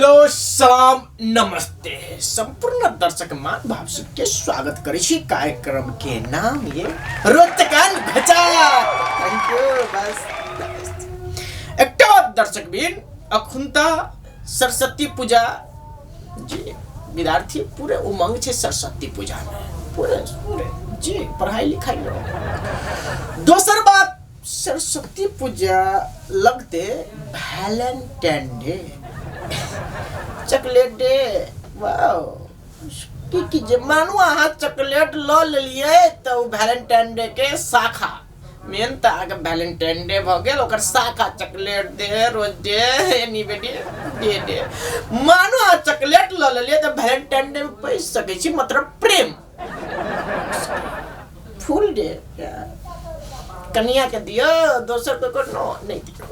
Hello सलाम नमस्ते संपूर्ण दर्शक मान भाव के स्वागत करी छी कार्यक्रम के नाम ये रोचकान घचा। Thank you. बस एकटा दर्शक बिन अखुनता सरस्वती पूजा जी विद्यार्थी पूरे उमंग छे सरस्वती पूजा में पूरे जी पढ़ाई लिखाई लो। दोसर बात सरस्वती पूजा लगते Valentine day chocolate day wow की जे मानू अहाँ चॉकलेट ल लेलिए तो वैलेंटाइन डे के शाखा मेन त आगे वैलेंटाइन डे भ गेल ओकर शाखा chocolate day rose day anybody day मानू अहाँ चॉकलेट ल लेलिए तो वैलेंटाइन डे में पैस सकै छी मतलब प्रेम फुल डे कन्या के दियो दोसर को नो नहीं दियो।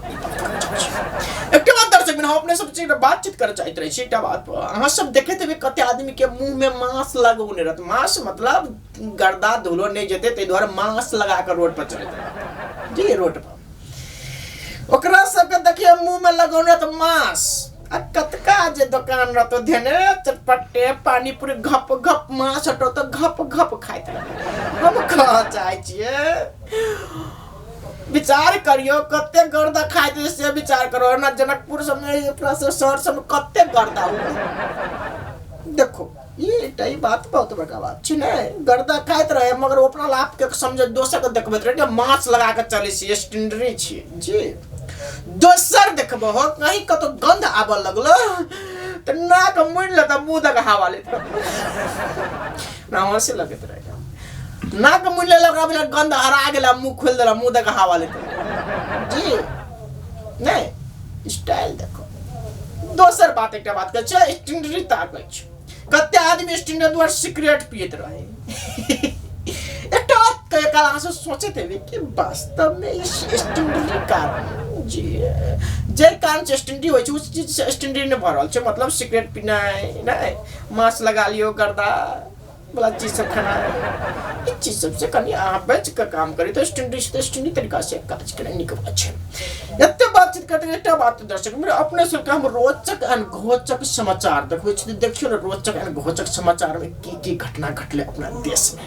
एकटा बात दर्शक बिन हम अपने सब चीज बातचीत करे चाहत रही छी। एकटा बात अहाँ सब देखे थे कते आदमी के मुंह में मांस लगौने रहत। मांस मतलब गर्दा धुलो नहीं जेते ते द्वारा मांस लगा कर रोड पर चलत जी रोड पर ओकरा सब के देखिए मुंह में लगौने त मांस आ कतका जे दुकान रहतो धेने चटपटे पानी पूरी घप घप मांस हटो तो घप घप खाइत रह। हम कह चाहे छिए विचार करियो कते गर्दा खाइत से विचार करो ना जनकपुर सब में शहर सब कते गर्दा हो देखो ये टाई बात बहुत बड़का बात छी ने गर्दा खाइत रहे मगर अपना लाभ के समझे दोसर के देखबे रहे मांस लगा के चले छी स्टैंडरी छी जी दोसर देखबो हो कहीं कतो गंध आबे लगलो त नाक मुड़ ले त मुंह तक हवा ले ना हंसी लगत रहे नाक मुड़ ले लगा बिना गंध हरा गेला मुंह खोल देला मुंह तक हवा ले जी नहीं स्टाइल देखो। दोसर बात एकटा बात के छ स्टैंडरी ताकै छ कते आदमी स्टैंडर द्वारा सिगरेट पियत रहे एकटा के काला से सोचे थे कि वास्तव में इस स्टैंडरी कारण जी जे कारण से स्टैंडरी होय छ उस चीज से स्टैंडरी ने भरल छ मतलब सिगरेट पीना नहीं मांस लगा लियो गर्दा वाला चीज सब खाना इस चीज सबसे कनी आप बच के काम करी तो स्टैंडरी तरीका से काज करे निकल अच्छे एते बातचीत करते एकटा बात दर्शक मेरे अपने से हम रोचक एवं घोचक समाचार देखबै छी देखियो ना रोचक एवं घोचक समाचार में की घटना घटले अपना देश में।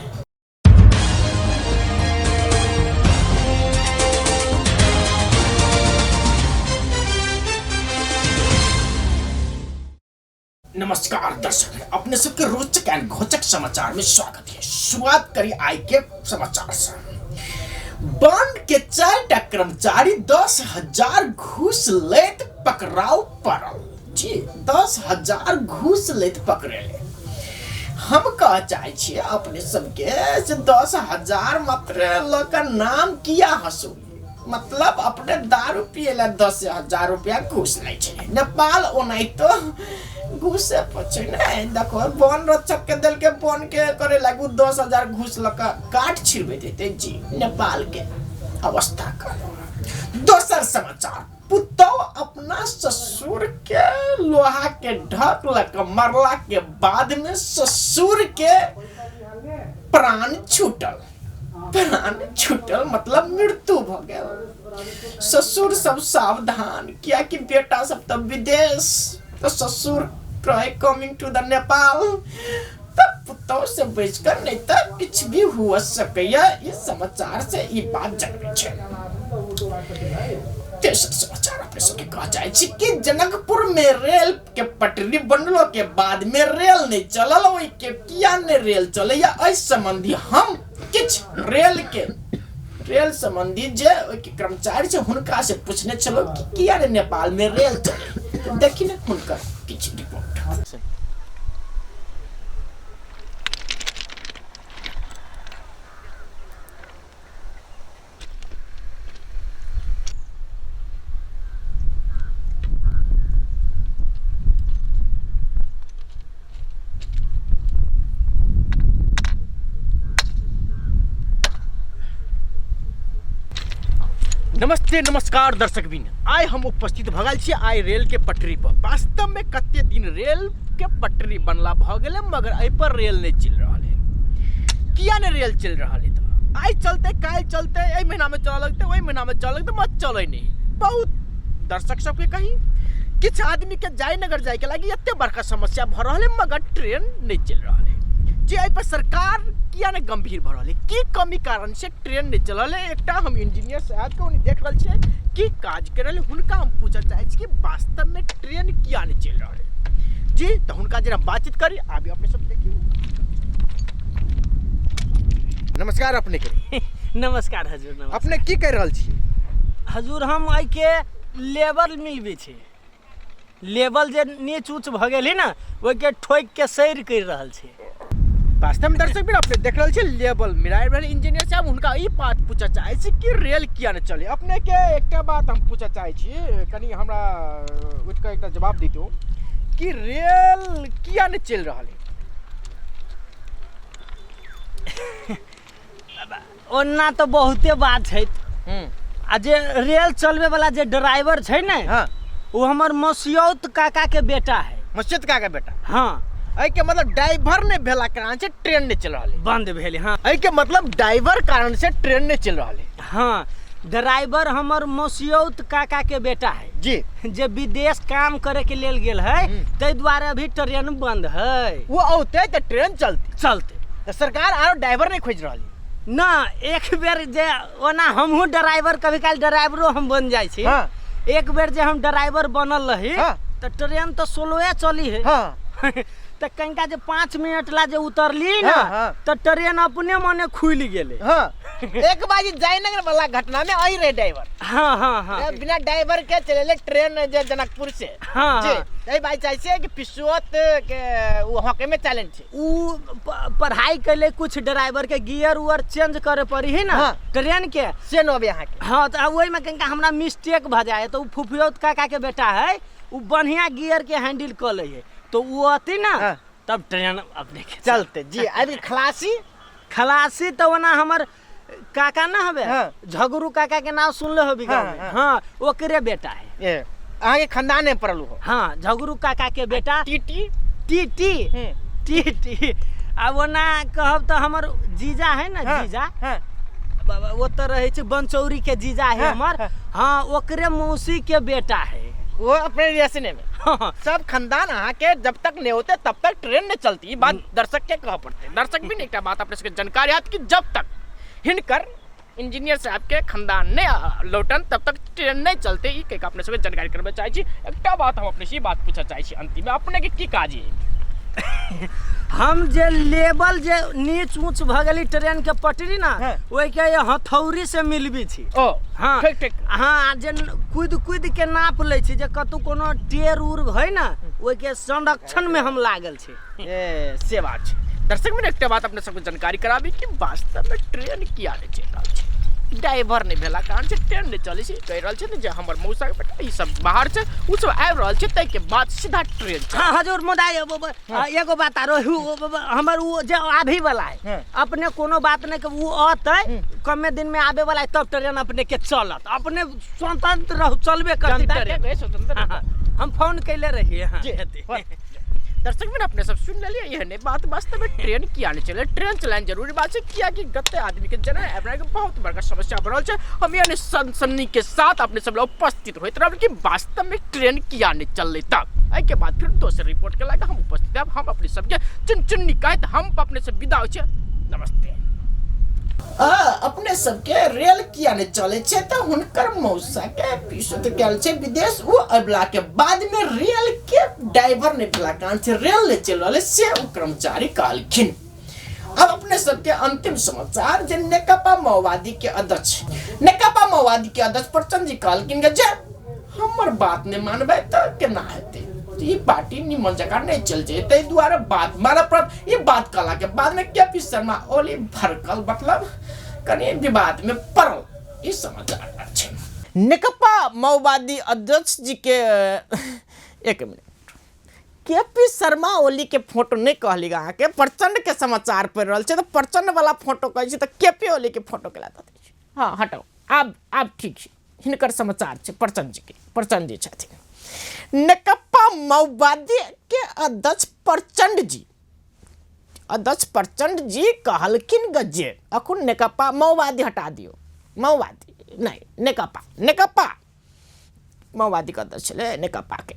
नमस्कार दर्शक अपने सबके रोचक एवं घोचक समाचार में स्वागत है। शुरुआत करी आई के समाचार से बंद के 4टा कर्मचारी 10,000 घूस लेत पकड़ाव पड़ल जी 10,000 घूस लेत पकड़ेले। हम कह चाहे छी अपने सबके से 10,000 मात्र लोग नाम किया हंसू मतलब अपने दारू पिए ला 10,000 रुपया घूस ले छै नेपाल ओनाई तो घूस से पछे नहीं देखो वन रक्षक के दल के बन के करे लागू 10,000 घूस लका काट छिड़बे देते जी नेपाल के अवस्था का। दोसर समाचार पुतौ अपना ससुर के लोहा के ढक लक मरला के बाद में ससुर के प्राण छूटल मतलब मृत्यु भ गेल। ससुर सब सावधान किया कि बेटा सब तब विदेश तो ससुर कमिंग टू द नेपाल तब पुतौ से बचकर नहीं तो कुछ भी हुआ सकैया। ये समाचार से ये बात जानवे छै। तेसर समाचार अपने सबके कह जाए छी कि जनकपुर में रेल के पटरी बनलो के बाद में रेल नहीं चलल ओइ के किया ने रेल चले या इस संबंधी हम किछ रेल संबंधी जे के कर्मचारी से हुनका से पूछने चलो कि किया ने नेपाल में रेल चले देखी ने हुनका किछ रिपोर्ट। नमस्ते नमस्कार दर्शक बिन आइ हम उपस्थित भगल छी आइ रेल के पटरी पर। वास्तव में कते दिन रेल के पटरी बनला भ गेले मगर एहि पर रेल नहीं चल रहा है। किया ने रेल चल रहा है तो आई चलते काल चलते एहि महीना में चल लगते ओहि महीना में चल लगते मत चले नहीं। बहुत दर्शक सबके कही किछ आदमी के जयनगर जाए के लगी एते बड़का समस्या भ रहल है मगर ट्रेन नहीं चल रहा है जी। एहि पर सरकार किया ने गंभीर भ रहल है की कमी कारण से ट्रेन नहीं चल रहल है। एकटा हम इंजीनियर साहब के देख रहल छे की काज कर रहल हुनका हम पूछल चाहे छी कि वास्तव में ट्रेन किया नहीं चल रहल है जी। तो हुनका जरा बातचीत करी आबी अपने सब देखिए। नमस्कार अपने के। नमस्कार हजूर। नमस्कार। अपने की कर रहल छी हजूर? हम आई के लेबर मिलबे छे, लेवल जे नीच ऊंच भ गेल है ना ओइ के ठोक के सैर कर रहल छे। वास्तव में दर्शक भी अपने देख रहल छे लेवल मिलाए रहल इंजीनियर साहब हुनका ई बात पूछा चाहे छी कि रेल किया न चले। अपने के एकटा बात हम पूछा चाहे छी कनी हमरा उसका एकटा जवाब दितो कि रेल किया न चल रहल है। ओना तो बहुते बात है। आ जे रेल चलवे वाला जे ड्राइवर है ना हाँ वो हमर मौसियौत काका के बेटा है। मस्जिद का बेटा? हाँ। ऐ के मतलब ड्राइवर ने भेला कारण से ट्रेन नहीं चल रहल है। बंद भेले। हाँ। ऐ के मतलब ड्राइवर कारण से ट्रेन नहीं चल रहल है। हाँ ड्राइवर हमर मौसियौत काका के बेटा है जी जे विदेश काम करे के लेल गेल है ते द्वारे अभी ट्रेन बंद है। वो औते तो ट्रेन चलते तो सरकार आरो ड्राइवर नहीं खोज रहल है ना। एक बेर जे ओना हमहू ड्राइवर कभी काल ड्राइवरो हम बन जाय छी। हाँ। एक बेर जे हम ड्राइवर बनल रही हाँ। तो ट्रेन तो स्लोए चली है। हाँ। तो कनिका जे 5 मिनट ला जे उतरली ना हाँ। तो ट्रेन अपने मने खुल गेले। हाँ। एक बाजी जयनगर वाला घटना में आई रहे ड्राइवर। हाँ हाँ हाँ। बिना ड्राइवर के चले ट्रेन जे जनकपुर से। हाँ। जी यही बात चाहिए कि पिसुआत के वो हॉके में चैलेंज है। उ पढ़ाई कैले कुछ ड्राइवर के गियर उयर चेंज करे पड़ी है ना। हाँ। ट्रेन के से नो यहाँ के। हाँ तो वही में कनिका हमरा मिस्टेक भ जाए तो फुफियौत काका के बेटा है वो बढ़िया गियर के हैंडल कर ले है तो वो आती ना। हाँ। तब ट्रेन अपने के चलते जी। अभी खलासी तो वना हमर काका ना हवे। हाँ। झगरू काका के नाम सुनले होबी गाँव में। हाँ। हाँ ओकरे बेटा है। ये आगे खानदान में पड़ल हो। हाँ झगरू काका के बेटा टीटी टी टी। अब वना कहब तो हमर जीजा है ना। हाँ। जीजा हाँ। वो तो रहे छे बनचौरी के जीजा है हाँ। हमर। हाँ। हाँ ओकरे मौसी के बेटा है। वो अपने रियासने में हाँ। सब खानदान आहाँ के जब तक नहीं होते तब तक ट्रेन नहीं चलती। बात दर्शक के कह पड़ते दर्शक भी नहीं क्या बात अपने सबके जानकारी आती कि जब तक हिनकर इंजीनियर साहब के खानदान ने लौटन तब तक ट्रेन नहीं चलते। ई के अपने सबके जानकारी करबे चाहे छी। एकटा बात हम अपने से बात पूछा चाहे छी अंतिम में अपने के की काज है। हम जे लेवल जे नीच ऊंच भ गेली ट्रेन के पटरी ना हाँ। ओइ के हथौड़ी से मिलबी छी। ओ हाँ ठीक ठीक। हाँ जे कूद के नाप ले छी जे कतु कोनो टेर उर है ना ओइ के संरक्षण में हम लागल छी। ये से बात है। दर्शक में एक बात अपने सबको जानकारी कराबी कि वास्तव में ट्रेन किया नहीं चल रहा है। ड्राइवर नहीं भेला कारण से ट्रेन नहीं चली से कह रहल छै जे हमर मौसा के बेटा ई सब बाहर से उ सब आबि रहल छै तै के बाद सीधा ट्रेन। हाँ हजूर मोदाई एगो बात आरो हमर वो जे आभी वाला है। हाँ। अपने कोनो बात नहीं के वो आते कमे दिन में आबे वाला है तब ट्रेन अपने के चलत अपने स्वतंत्र रह चलबे करती ट्रेन। स्वतंत्र। हाँ, हम फोन कैले रहिए। हाँ। दर्शक में अपने सब सुन लिया यह नहीं बात वास्तव में ट्रेन किया नहीं चले। ट्रेन चलाने जरूरी बात है किया कि गत्ते आदमी के जना अपना के बहुत बड़का समस्या बनल है। हम यानी सनसनी के साथ अपने सब लोग उपस्थित हुए तरह कि वास्तव में ट्रेन किया नहीं चल तब आई के बाद फिर दोसर रिपोर्ट के लागे हम उपस्थित है। हम अपने सबके चुन निकाय हम अपने से विदा हो। नमस्ते। अपने सबके रेल किया ने चले छे तो हुनकर मौसा के पिसुत गेल छे विदेश वो अबला के बाद में रेल के ड्राइवर ने भेला कारण से रेल ले चल रहले से उ कर्मचारी कहलखिन। अब अपने सबके अंतिम समाचार जे नेकपा माओवादी के अध्यक्ष प्रचंड जी कहलखिन जे हमर बात ने मानबे त केना हेते ई पार्टी निमन जगह नहीं चल जाए तै द्वारा बात मारा पर ये बात कला के बाद में केपी शर्मा ओली भरकल मतलब कने विवाद में पड़ल। इस समाचार अच्छे नेकपा माओवादी अध्यक्ष जी के एक मिनट केपी शर्मा ओली के फोटो नहीं कहली गा के प्रचंड के समाचार पढ़ रहल छे तो प्रचंड वाला फोटो कहै छी त केपी ओली के फोटो के लाता दै छी। हां हटाओ अब ठीक छै हिनकर समाचार छे प्रचंड जी के। प्रचंड जी छथिन नेकपा माओवादी के अध्यक्ष प्रचंड जी कहलखिन गजे अखुन नेकपा माओवादी हटा दियो माओवादी नहीं नेकपा माओवादी का अध्यक्ष छे नेकपा के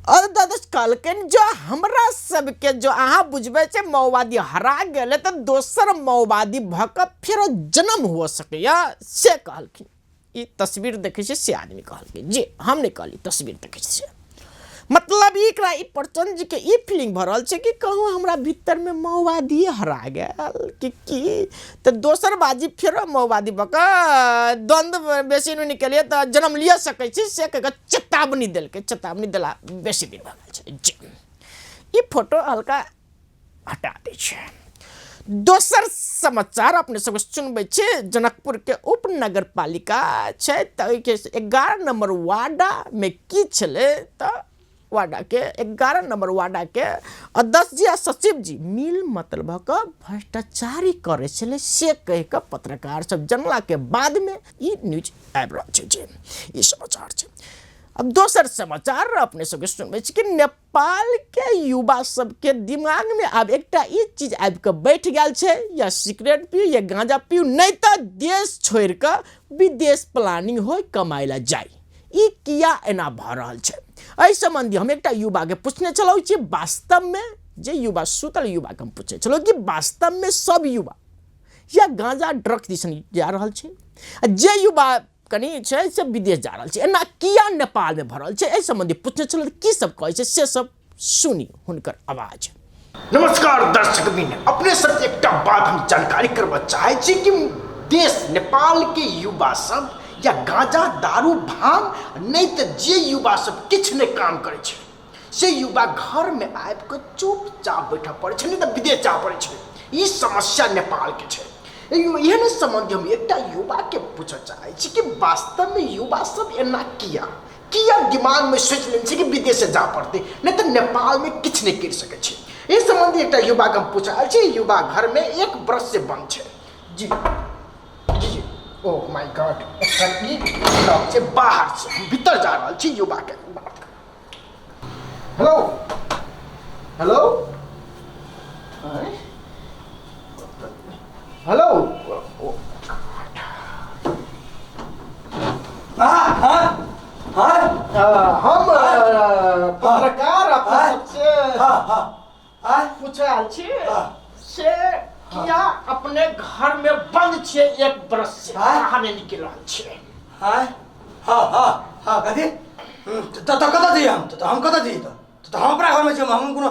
अध्यक्ष कहलखिन जो हमरा सबके जो अहाँ बुझबे छे माओवादी हरा गेले तो दोसर माओवादी भऽ कऽ फेर जन्म हो सकैया से कहलखिन। ई तस्वीर देखै छै से आदमी कहलखिन जी हम नहीं कहली तस्वीर देखै छै मतलब एकरा ई प्रचंड जी के ई फीलिंग भऽ रहल छै कि कहूँ हमरा भीतर में माओवादी हरा गेल कि तो दोसर बाजी फेर माओवादी भऽ कऽ द्वंद्व बेसी नहीं निकलिए तो जन्म लिया सकै छी से कह चेतावनी देलकै चेतावनी देला बेसी दिन भऽ गेल छै जी। ई फोटो हल्का हटा दै छै। दोसर समाचार अपने सब सुनबे छे जनकपुर के उप नगर पालिका छै तऽ ओइके 11 नंबर वार्डा में की छलै तऽ वार्डा के 11 नंबर वार्डा के अध्यक्ष जी आ सचिव जी मिल मतलब कऽ भ्रष्टाचारी करे छलै से कह कऽ पत्रकार सब जनला के बाद में ई न्यूज आबि रहल छै जी। ई समाचार छै। अब दोसर समाचार अपने सबके सुनबे छी कि नेपाल के युवा सबके दिमाग में अब एकटा ई चीज आबि कऽ बैठ गेल छै या सिगरेट पियो या गांजा पियो नहीं तो देश छोड़ कऽ विदेश प्लानिंग हो कमाई ला जाए। ई किया एना भऽ रहल छै एहि संबंधी हम एकटा युवा के पूछने चलौ छी वास्तव में जे युवा सुतल युवा के हम पूछे चलो कि वास्तव में सब युवा या गांजा ड्रग्स दिसन जा रहल छै जे युवा कनी छै से विदेश जा रहल छै एना किया नेपाल में भऽ रहल छै एहि संबंधी पूछने चलो की सब कहै छै से सब सुनी हुनकर आवाज। नमस्कार दर्शकबिन अपने सब एकटा बात हम जानकारी करबा चाहे छी कि देश नेपाल के युवा सब या गांजा दारू भांग नहीं तो जे युवा सब किछ नहीं काम करे छे से युवा घर में आबि कऽ चुपचाप बैठा पड़े छे नहीं तो विदेश जा पड़े छे। ई समस्या नेपाल के छे। एहन संबंधी हम एकटा युवा के पूछे चाहे छी कि वास्तव में युवा सब एना किया दिमाग में सोच लेने छे कि विदेश से जा पड़ते नहीं तो नेपाल में किछ नहीं कर सके छे। इस संबंधी एकटा युवा के हम पूछा छी युवा घर में 1 वर्ष से बंद छे जी जी। ओह माय गॉड लॉक से बाहर से हम भीतर जा रहा छी युवा के बात कर। हेलो हेलो हेलो हम पत्रकार अपने सबसे पूछा छी से किया अपने घर में बंद छे 1 वर्ष से बाहर नहीं निकल रहा छे। कथी तो कतऽ जइए हम कतऽ जइए तो हम अपना घर में छे हम कोनो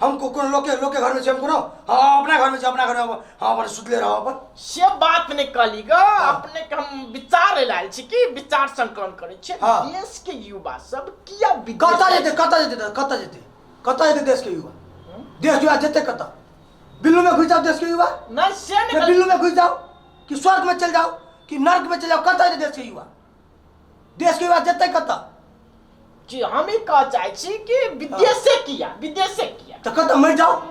हमको कोनो लोग के घर में छे हम कोनो हम अपना घर में छे अपना घर में हम अपन सुतले रहो अपन से बात नहीं कहली ग अपने के हम विचार लायल छी कि विचार संकलन करे छे देश के युवा सब किया कतऽ जेते देश के युवा जेते कतऽ बिल्लू में घुस जाओ देश के युवा नहीं से नहीं बिल्लू में घुस जाओ कि स्वर्ग में चल जाओ कि नर्क में चल जाओ कतऽ देश के युवा जेते कतऽ जी हम ही कह चाहे छी कि विदेश से किया तो कतऽ मर जाओ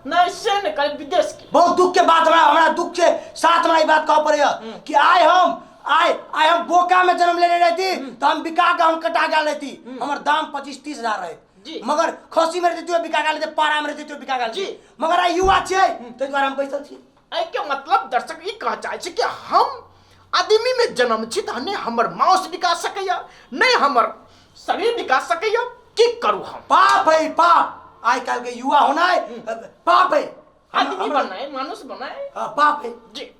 नहीं से नहीं कल विदेश की बहुत दुख के बात हमरा दुख के साथ हमरा ई बात कह पड़े कि आय हम बोका में जन्म लेने रहती तो हम बिका के हम कटा गया रहती हमर दाम 25-30 हजार रहे जी मगर खसी में रहती तो बिका गया रहती पारा में रहती तो बिका गया जी मगर आई युवा छे तो द्वारा हम बैसल छी आई के मतलब दर्शक ई कह चाहे छी कि हम आदमी में जन्म छी त नहीं हमर मांस बिका सकैया नहीं हमर शरीर बिका सकैया की करू हम पाप है पाप आई काल के युवा होना है पाप है आदमी बनना है मनुष्य बनना है पाप है जी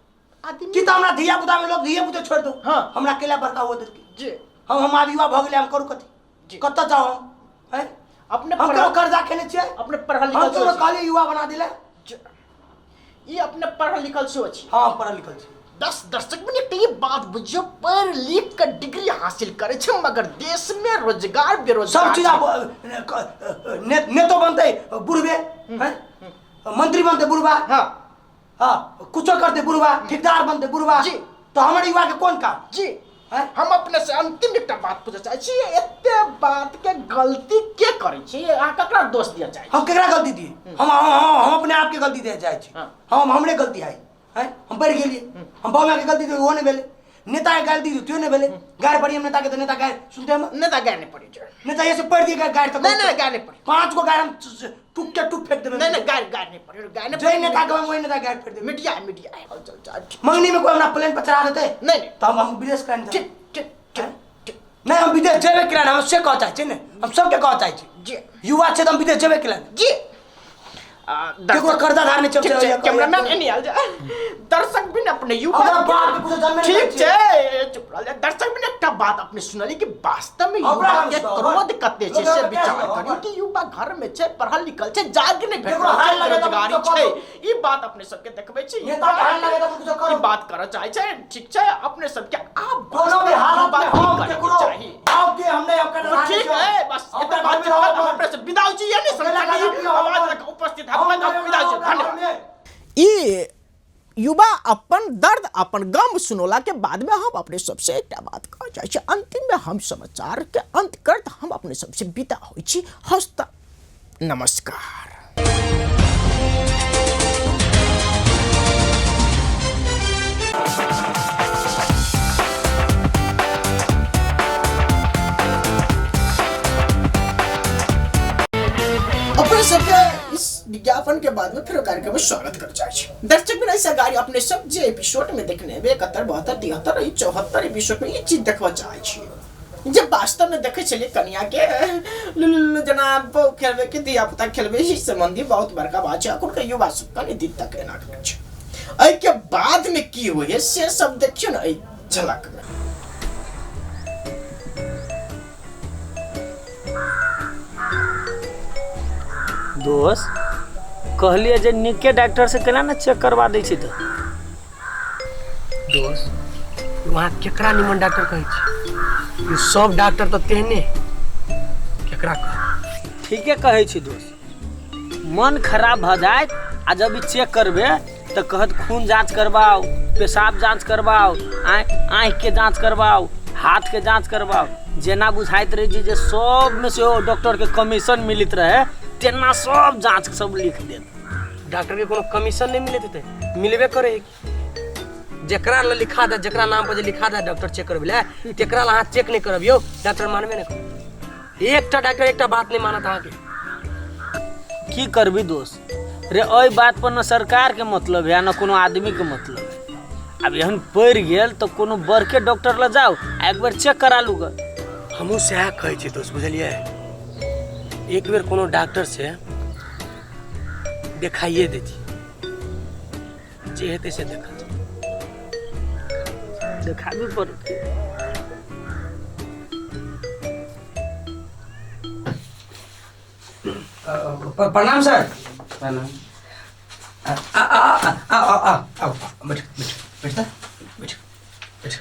आदमी की तो हमरा धिया पुता में लोग धिया पुता छोड़ दो हां हमरा केला बड़का हो दे जी हम आदि युवा भ गेले हम करू कथि जी कत्ता जाओ हम हैं अपने हम कर्जा खेने छिए अपने पढ़ल लिखल हम तो काली युवा बना दिले ये अपने पढ़ल लिखल सोच हां पढ़ल लिखल छी 10 दर्शक मिनट ये बात बुझियो पढ़ लिख कर डिग्री हासिल करे छे मगर देश में रोजगार बेरोजगार सब चीज नेतो बनते बुढ़वे हैं मंत्री बनते बुढ़वा हां कुछ करते बुढ़वा ठेकेदार बनते बुढ़वा जी तो हमारे युवा के कौन काम जी हम अपने से अंतिम एक बात पूछे चाहे छी एते बात के गलती के करे छी आ ककरा दोष दिया चाहे हम केकरा गलती दिए हम अपने आप के गलती दे चाहे छी हम हमरे गलती है हम बढ़ गेलिए हम बाबा के गलती तो वो नहीं भेले नेता के गाली दी तो नहीं भेले गाय पड़ी हम नेता के तो नेता गाय सुनते हम नेता गाय नहीं पड़ी नेता ऐसे पढ़ दिए गाय तो नहीं गाय नहीं पड़ी 5 को गाय हम टूक के टूक फेंक देबे नहीं गाय नहीं पड़ी गाय नहीं जय नेता के वही नेता गाय फेंक दे मीडिया चल मंगनी में कोई हमरा प्लेन पर चढ़ा देते नहीं तो हम विदेश करने ठीक नहीं हम विदेश जेबे के हम से कह चाहे ने हम सबके कह चाहे जी युवा छे तो हम विदेश जेबे के जी केकरो कर्जा धारने चल रही कैमरामैन एनी आल जा दर्शक भी अपने युवा हमरा बाप के कुछ जन्मे ठीक छे चुप रह जा दर्शक भी एकटा बात अपने सुनली कि वास्तव में युवा के क्रोध कते छे से विचार करी कि युवा घर में छे पढ़ल लिखल छे जाग नहीं भेट रोजगारी छे ई बात अपने सबके देखबै छी नेता कहन लगे तो कुछ करो ई बात कर चाहे छे ठीक छे अपने सबके आप कोनो भी हालत में हम करे केकरो चाहिए आओ के हमने आपका ठीक है बस इतना बात हम अपने से विदा हो चाहिए नहीं समझ आवाज रख उपस्थित ई युवा अपन दर्द अपन गम सुनोला के बाद में हम अपने सबसे एक बात कह जाए छी अंतिम में हम समाचार के अंत करत हम अपने सबसे विदा होई छी हस्त नमस्कार। अपने सबके इस विज्ञापन के बाद में फिर कार्यक्रम में स्वागत कर जाए दर्शक भी ऐसा गाड़ी अपने सब जे एपिसोड में देखने 71 72 73 74 एपिसोड में ये चीज देखवा चाहे छी जब वास्तव में देखे चलिए कन्या के जनाब खेलवे के दिया पुता खेलवे ही संबंधी बहुत बड़का बात है अखन के युवा सब कने दिन तक एना करे छै एई के बाद में की होय से सब देखियो ना एई झलक में। दोस्त कहलिए जे निके डॉक्टर से केना ना चेक करवा दै छी तो दोस्त वहाँ केकरा निमन डॉक्टर कहै छी ये सब डॉक्टर तो तेहने केकरा कह ठीके कहै छी दोस्त मन खराब भ जाए आ जब ई चेक करबे तो कहत खून जांच करवाओ पेशाब जांच करवाओ आँख के जांच करवाओ हाथ के जांच करवाओ जेना बुझाइत रहे जी जे सब में से डॉक्टर के कमीशन मिलत रहे तेना सब जांच सब लिख देत डॉक्टर के कोनो कमीशन नहीं मिले थे मिलबे करे जकरा ल लिखा दे जकरा नाम पर लिखा दे डॉक्टर चेक करबे ले तेकरा ल हाथ चेक नहीं करबियो डॉक्टर मानबे नहीं कर एकटा डॉक्टर एकटा बात नहीं मानत अहाँ के की करबी दोस्त रे ओई बात पर न सरकार के मतलब है न कोनो आदमी के मतलब है। अब एहन पड़ गेल तो कोनो बड़के डॉक्टर ल जाओ एक बार चेक करा लू ग हमहू सएह कहै छी दोस्त बुझलिए एक बेर कोनो डॉक्टर से देखाइए देती जे हेतै से देखा देखाबी पड़ते प्रणाम सर प्रणाम आओ बैठ बैठ बैठ बैठ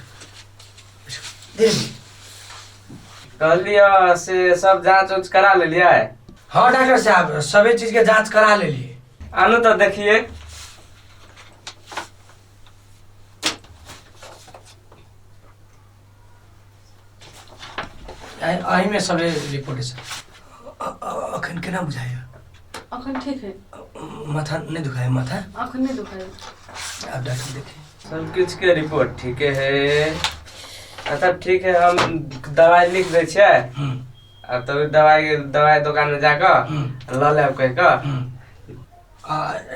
कहलिए से सब जांच उच करा लेलिए। हाँ डॉक्टर साहब सभी चीज के जांच करा लेलिए। आनू तो देखिए आई में सब रिपोर्ट है अखन केना बुझाइए अखन ठीक है माथा नहीं दुखाए माथा अखन नहीं दुखाए अब डॉक्टर देखिए सब कुछ के रिपोर्ट ठीक है। अच्छा ठीक है हम दवाई लिख दे छे अब तभी दवाई दुकान में जाकर ल लेब कह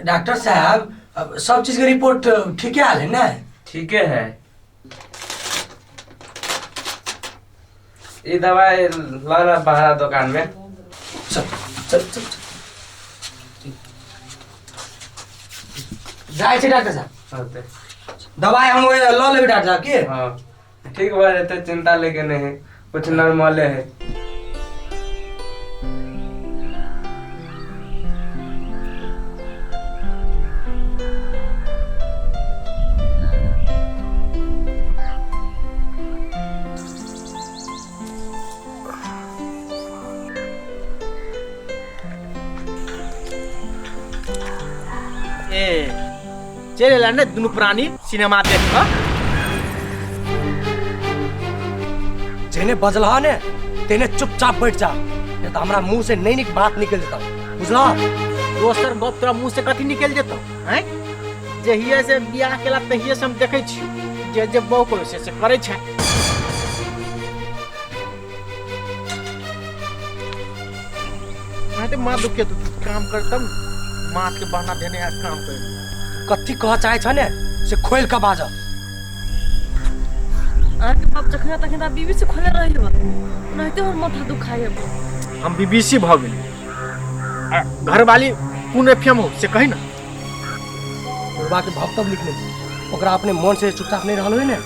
डॉक्टर साहब अब सब चीज के रिपोर्ट ठीक है हाल है ना ठीक है। ये दवाई ल ले बाहर दुकान में चल चल चल जाए छे डॉक्टर साहब होते दवाई हम ल लेबे डॉक्टर साहब के हाँ ठीक बा रहते चिंता लेके नहीं कुछ नॉर्मल है। चले ला ने दुनु प्राणी सिनेमा देखा जेने बजला ने तेने चुपचाप बैठ जा नहीं तो हमारा मुंह से नहीं निक बात निकल जाता बुझला दोस्तर गप तोरा मुंह से कथी निकल जेतो हैं जहिए से बियाह केला तहिए से हम देखै छी जे जे बहु को से करे छै मैं तो मां दुखे तो काम करतम मां के बहाना देने है काम कर कथी कह चाहे छ ने से खोल के बाजा अहाँके बाप जखन तखन बीबी से खोले रही हो ओनाहिते हमर माथा दुखाइ है। हम बीबीसी भ गेली घरवाली कौन एफएम हो से कही ना। बुढ़वा के भक्तव्य लिख ले ओकरा अपने मन से चुपचाप नहीं रहल ने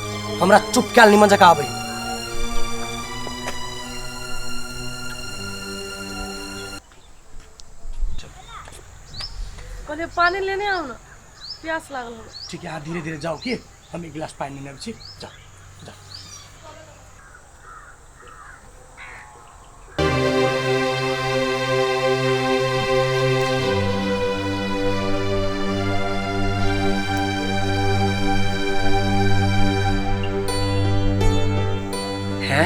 हमरा चुप क्या निमन जका आवे। कहले पानी लेने आओ ना प्यास लागल हो। ठीक है धीरे धीरे जाओ कि हम एक गिलास पानी लेने छी। जाओ जाओ। है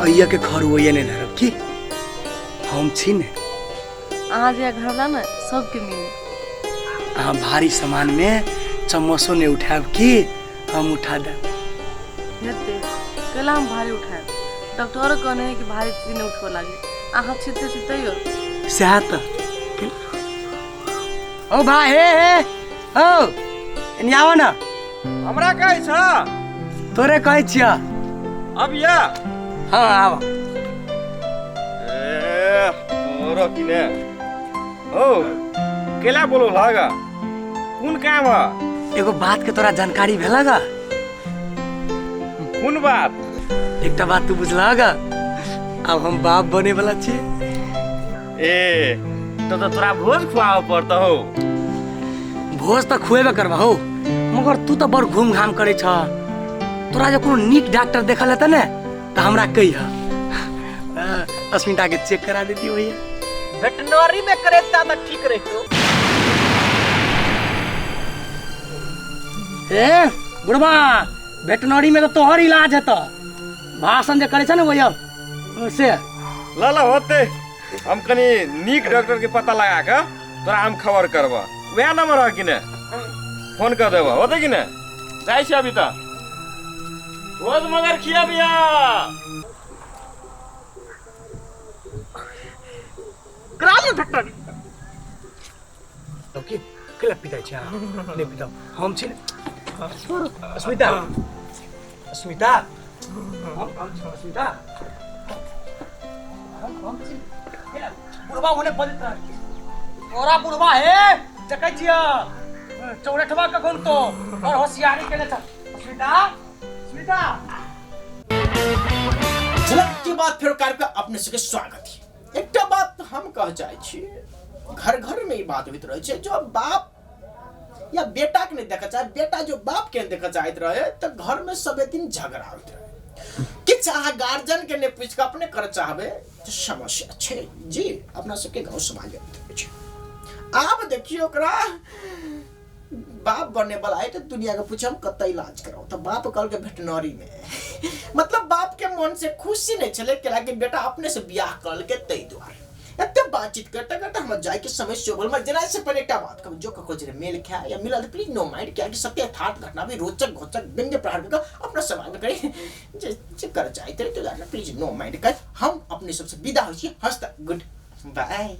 अइया के घर ओइया ने धरब की हम छी ने। अहाँ जे घर ला ना सबके मिले। अहाँ भारी सामान में चम्मचो ने उठाब की हम उठा देब। हेते कला हम भारी उठाए डॉक्टर कहने है कि भारी चीज नहीं उठो लागे अहाँ छिते छितैयो सह त ओ भाई हे ओ एनी आवा ना। हमरा कहै छ तोरे कहै छिया अब या हाँ आवा। ए मोरो किने ओ केला बोलो लागा कौन काम है एगो बात के तोरा जानकारी भेला गा। कौन बात एकटा बात तू बुझला गा अब हम बाप बने वाला छी। ए तो तोरा भोज खुआव पड़ता हो। भोज तो खुएबे करबा हो मगर तू तो बड़ घूम घाम करे छ। तोरा जे कोनो नीक डॉक्टर देखल हेतै ने तो हमरा कही अस्मिता के चेक करा देती भैया। वेटनरी में करेता तो ठीक रहतो। ए बुढ़वा वेटनरी में तो तोहर इलाज है तो भाषण जे करे छ ने भैया से ला होते हम कनी नीक डॉक्टर के पता लगा के तोरा हम खबर करबा वह नंबर है कि ने फोन कर देबा होते कि ने जाय छी अभी तक रोज मगर खिया बिया ग्रामीण वेटनरी ओके केला पिताई छ ने पिता हम छी अस्मिता अस्मिता अस्मिता बुढ़वा होने बजत रह तोरा बुढ़वा हे जकै छिया चौरठवा का गुण तो और होशियारी केने छ अस्मिता अस्मिता। झलक के बाद फिर कार्यक्रम अपने सबके स्वागत है। एक बात हम कह जाए छी घर घर में ये बात होइत रहे छे जो बाप या बेटा के नहीं देखा चाहे बेटा जो बाप के नहीं देखा चाहत रहे तो घर में सबे दिन झगड़ा होइत रहे कि चाह गार्जियन के ने पूछ के अपने कर चाहबे तो समस्या छे जी अपना सबके गांव समाज में छे। आप देखियो ओकरा बाप बनने वाला है तो दुनिया के पूछम कत इलाज कराओ तो बाप कल के वेटनरी में मतलब बाप के मन से खुशी नहीं चले कि बेटा अपने से ब्याह कर के तई द्वार एते बातचीत करते करते हम जाए के समय से बोल मर जना से पहले एक बात कब जो कको जरे मेल खाया या मिला तो प्लीज नो माइंड क्या कि सत्य यथार्थ घटना भी रोचक घोचक व्यंग्य प्रहार का अपना सवाल में करें जे कर चाहते तो जाना प्लीज नो माइंड कर हम अपने सबसे विदा होइए हंसता गुड बाय।